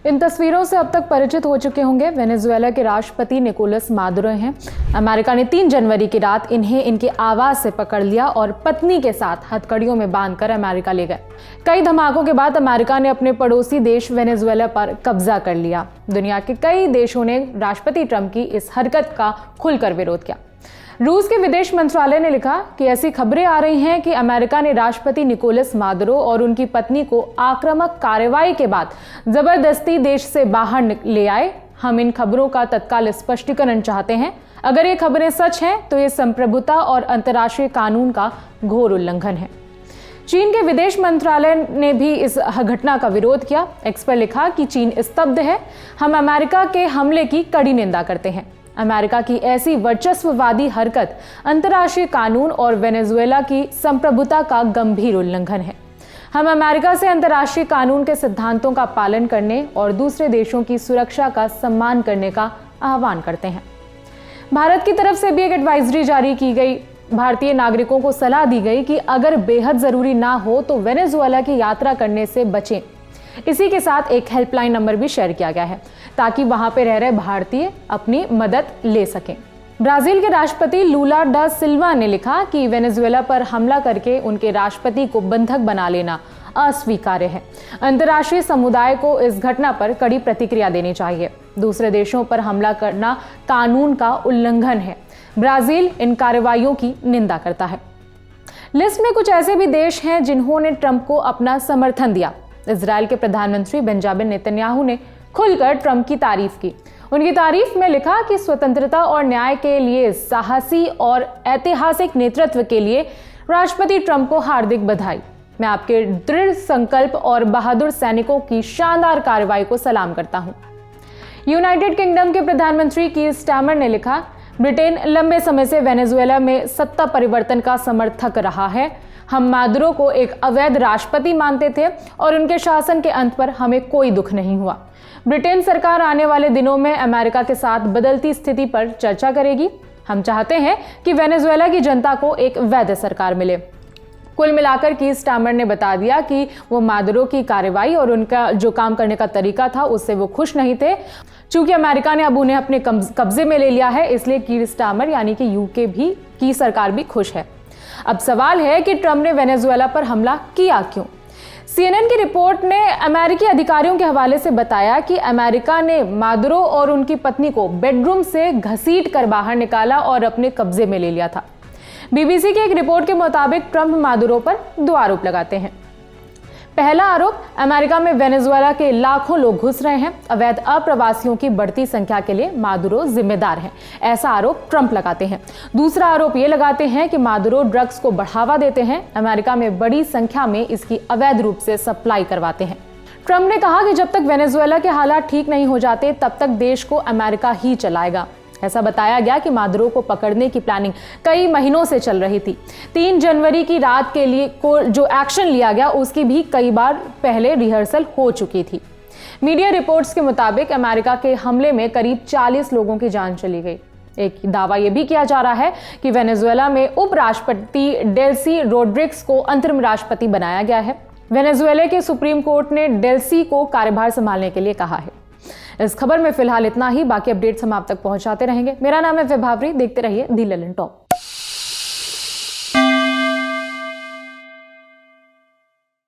इन तस्वीरों से अब तक परिचित हो चुके होंगे। वेनेजुएला के राष्ट्रपति निकोलस मादुरो हैं। अमेरिका ने 3 जनवरी की रात इन्हें इनके आवास से पकड़ लिया और पत्नी के साथ हथकड़ियों में बांधकर अमेरिका ले गए। कई धमाकों के बाद अमेरिका ने अपने पड़ोसी देश वेनेजुएला पर कब्जा कर लिया। दुनिया के कई देशों ने राष्ट्रपति ट्रंप की इस हरकत का खुलकर विरोध किया। रूस के विदेश मंत्रालय ने लिखा कि ऐसी खबरें आ रही हैं कि अमेरिका ने राष्ट्रपति निकोलस मादुरो और उनकी पत्नी को आक्रामक कार्रवाई के बाद जबरदस्ती देश से बाहर ले आए। हम इन खबरों का तत्काल स्पष्टीकरण चाहते हैं। अगर ये खबरें सच हैं तो ये संप्रभुता और अंतर्राष्ट्रीय कानून का घोर उल्लंघन है। चीन के विदेश मंत्रालय ने भी इस घटना का विरोध किया। एक्स पर लिखा कि चीन स्तब्ध है। हम अमेरिका के हमले की कड़ी निंदा करते हैं। अमेरिका की ऐसी वर्चस्ववादी हरकत अंतर्राष्ट्रीय कानून और वेनेजुएला की संप्रभुता का गंभीर उल्लंघन है। हम अमेरिका से अंतर्राष्ट्रीय कानून के सिद्धांतों का पालन करने और दूसरे देशों की सुरक्षा का सम्मान करने का आह्वान करते हैं। भारत की तरफ से भी एक एडवाइजरी जारी की गई। भारतीय नागरिकों को सलाह दी गई कि अगर बेहद जरूरी ना हो तो वेनेजुएला की यात्रा करने से बचें। इसी के साथ एक हेल्पलाइन नंबर भी शेयर किया गया है ताकि वहां पे रह रहे भारतीय अपनी मदद ले सकें। ब्राजील के राष्ट्रपति लूला डा सिल्वा ने लिखा कि वेनेजुएला पर हमला करके उनके राष्ट्रपति को बंधक बना लेना अस्वीकार्य है। अंतर्राष्ट्रीय समुदाय को इस घटना पर कड़ी प्रतिक्रिया देनी चाहिए। दूसरे देशों पर हमला करना कानून का उल्लंघन है। ब्राजील इन कार्रवाइयों की निंदा करता है। लिस्ट में कुछ ऐसे भी देश हैं जिन्होंने ट्रंप को अपना समर्थन दिया। इजराइल के प्रधानमंत्री बेंजामिन नेतन्याहू ने खुलकर ट्रंप की तारीफ की। उनकी तारीफ में लिखा कि स्वतंत्रता और न्याय के लिए साहसी और ऐतिहासिक नेतृत्व के लिए राष्ट्रपति ट्रंप को हार्दिक बधाई। मैं आपके दृढ़ संकल्प और बहादुर सैनिकों की शानदार कार्रवाई को सलाम करता हूं। यूनाइटेड किंगडम के प्रधानमंत्री कीर स्टारमर ने लिखा, ब्रिटेन लंबे समय से वेनेजुएला में सत्ता परिवर्तन का समर्थक रहा है। हम मादुरो को एक अवैध राष्ट्रपति मानते थे और उनके शासन के अंत पर हमें कोई दुख नहीं हुआ। ब्रिटेन सरकार आने वाले दिनों में अमेरिका के साथ बदलती स्थिति पर चर्चा करेगी। हम चाहते हैं कि वेनेजुएला की जनता को एक वैध सरकार मिले। कुल मिलाकर कीर स्टारमर ने बता दिया कि वो मादुरो की कार्रवाई और उनका जो काम करने का तरीका था उससे वो खुश नहीं थे। चूंकि अमेरिका ने अब उन्हें अपने कब्जे में ले लिया है, इसलिए कीर स्टारमर यानी कि यूके की सरकार भी खुश है। अब सवाल है कि ट्रंप ने वेनेजुएला पर हमला किया क्यों? CNN की रिपोर्ट ने अमेरिकी अधिकारियों के हवाले से बताया कि अमेरिका ने मादुरो और उनकी पत्नी को बेडरूम से घसीट कर बाहर निकाला और अपने कब्जे में ले लिया था। BBC की एक रिपोर्ट के मुताबिक ट्रंप मादुरो पर 2 आरोप लगाते हैं। पहला आरोप, अमेरिका में वेनेजुएला के लाखों लोग घुस रहे हैं। अवैध अप्रवासियों की बढ़ती संख्या के लिए मादुरो जिम्मेदार है, ऐसा आरोप ट्रंप लगाते हैं। दूसरा आरोप ये लगाते हैं कि मादुरो ड्रग्स को बढ़ावा देते हैं। अमेरिका में बड़ी संख्या में इसकी अवैध रूप से सप्लाई करवाते हैं। ट्रंप ने कहा कि जब तक वेनेजुएला के हालात ठीक नहीं हो जाते तब तक देश को अमेरिका ही चलाएगा। ऐसा बताया गया कि मादुरो को पकड़ने की प्लानिंग कई महीनों से चल रही थी। 3 जनवरी की रात के लिए जो एक्शन लिया गया उसकी भी कई बार पहले रिहर्सल हो चुकी थी। मीडिया रिपोर्ट्स के मुताबिक अमेरिका के हमले में करीब 40 लोगों की जान चली गई। एक दावा यह भी किया जा रहा है कि वेनेजुएला में उपराष्ट्रपति डेल्सी रोड्रिग्स को अंतरिम राष्ट्रपति बनाया गया है। वेनेजुएला के सुप्रीम कोर्ट ने डेल्सी को कार्यभार संभालने के लिए कहा है। इस खबर में फिलहाल इतना ही। बाकी अपडेट्स हम आप तक पहुंचाते रहेंगे। मेरा नाम है विभावरी। देखते रहिए दी ललन टॉप।